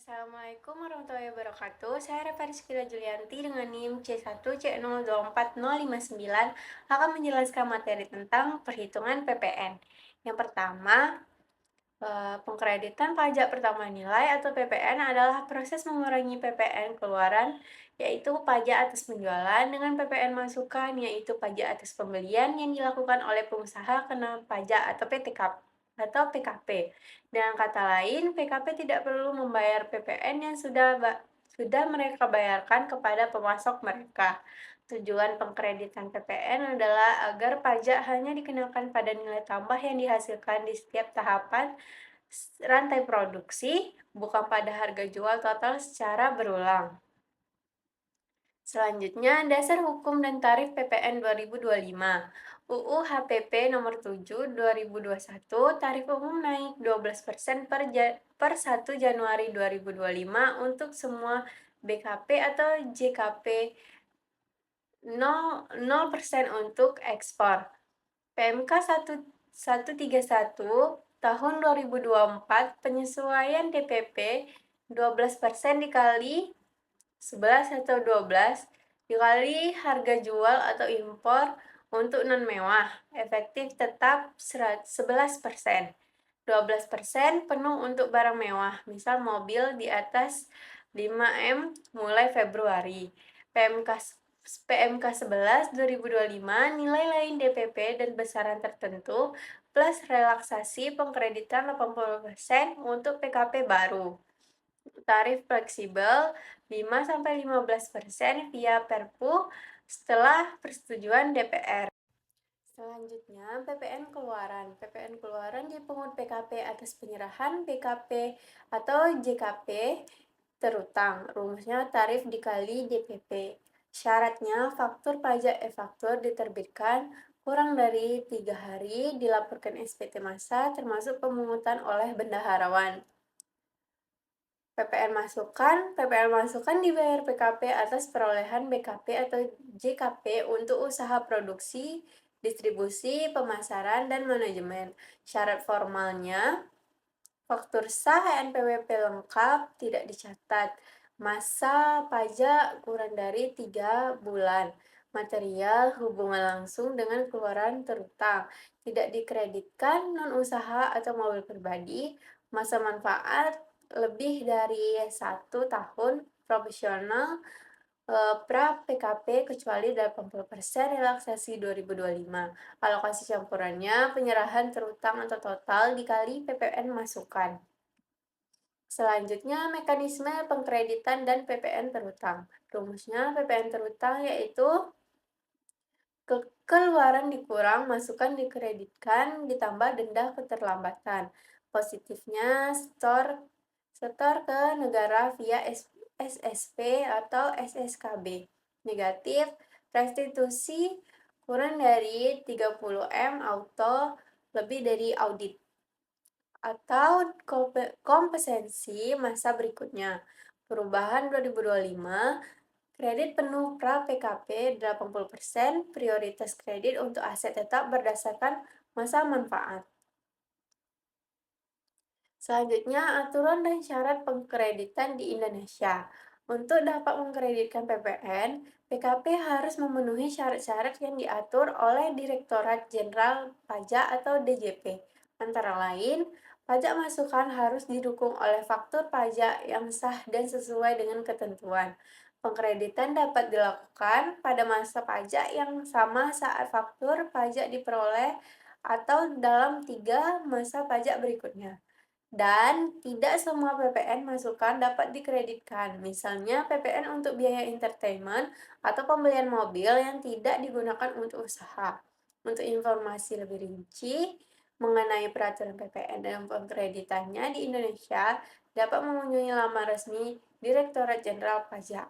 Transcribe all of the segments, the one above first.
Assalamualaikum warahmatullahi wabarakatuh. Saya Reva Rizkyla Julianti dengan NIM C1C02459 akan menjelaskan materi tentang perhitungan PPN. Yang pertama, pengkreditan pajak pertambahan nilai atau PPN adalah proses mengurangi PPN keluaran, yaitu pajak atas penjualan, dengan PPN masukan, yaitu pajak atas pembelian yang dilakukan oleh pengusaha kena pajak atau PKP. Dengan kata lain, PKP tidak perlu membayar PPN yang sudah mereka bayarkan kepada pemasok mereka. Tujuan pengkreditan PPN adalah agar pajak hanya dikenakan pada nilai tambah yang dihasilkan di setiap tahapan rantai produksi, bukan pada harga jual total secara berulang. Selanjutnya, dasar hukum dan tarif PPN 2025. UU HPP nomor 7 2021, tarif umum naik 12% per 1 Januari 2025 untuk semua BKP atau JKP, 0% untuk ekspor. PMK 1131 tahun 2024, penyesuaian DPP 12% dikali 11 atau 12 dikali harga jual atau impor untuk non mewah, efektif tetap 11%. 12% penuh untuk barang mewah, misal mobil di atas 5M mulai Februari. PMK 11 2025, nilai lain DPP dan besaran tertentu plus relaksasi pengkreditan 80% untuk PKP baru. Tarif fleksibel 5-15% via Perpu setelah persetujuan DPR. Selanjutnya, PPN keluaran. PPN keluaran dipungut PKP atas penyerahan BKP atau JKP terutang. Rumusnya tarif dikali DPP. Syaratnya, faktur pajak e-faktur diterbitkan kurang dari 3 hari, dilaporkan SPT Masa termasuk pemungutan oleh bendaharawan. PPN masukan dibayar PKP atas perolehan BKP atau JKP untuk usaha produksi, distribusi, pemasaran, dan manajemen. Syarat formalnya, faktur sah NPWP lengkap, tidak dicatat. Masa pajak kurang dari 3 bulan. Material hubungan langsung dengan keluaran terutang. Tidak dikreditkan non-usaha atau mobil pribadi. Masa manfaat lebih dari 1 tahun. Profesional pra PKP kecuali 80% relaksasi 2025. Alokasi campurannya penyerahan terutang atau total dikali PPN masukan. Selanjutnya, mekanisme pengkreditan dan PPN terutang. Rumusnya PPN terutang yaitu keluaran dikurang, masukan dikreditkan, ditambah denda keterlambatan. Positifnya, setor ke negara via SSP atau SSKB. Negatif, restitusi kurang dari 30M auto lebih dari audit. Atau kompetensi masa berikutnya. Perubahan 2025, kredit penuh pra PKP 80%, prioritas kredit untuk aset tetap berdasarkan masa manfaat. Selanjutnya, aturan dan syarat pengkreditan di Indonesia. Untuk dapat mengkreditkan PPN, PKP harus memenuhi syarat-syarat yang diatur oleh Direktorat Jenderal Pajak atau DJP. Antara lain, pajak masukan harus didukung oleh faktur pajak yang sah dan sesuai dengan ketentuan. Pengkreditan dapat dilakukan pada masa pajak yang sama saat faktur pajak diperoleh atau dalam 3 masa pajak berikutnya. Dan tidak semua PPN masukan dapat dikreditkan. Misalnya PPN untuk biaya entertainment atau pembelian mobil yang tidak digunakan untuk usaha. Untuk informasi lebih rinci mengenai peraturan PPN dan pengkreditannya di Indonesia, dapat mengunjungi laman resmi Direktorat Jenderal Pajak.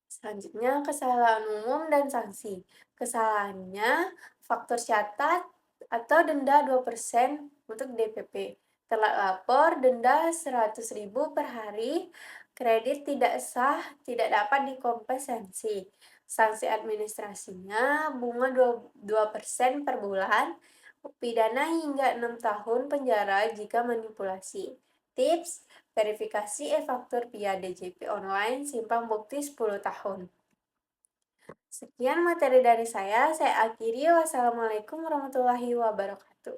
Selanjutnya, kesalahan umum dan sanksi. Kesalahannya, faktur catat atau denda 2% untuk DPP. Telat lapor, denda 100.000 per hari. Kredit tidak sah, tidak dapat dikompensasi. Sanksi administrasinya, bunga 2% per bulan. Pidana hingga 6 tahun penjara jika manipulasi. Tips, verifikasi e-faktur via DJP online simpan bukti 10 tahun. Sekian materi dari saya akhiri. Wassalamualaikum warahmatullahi wabarakatuh.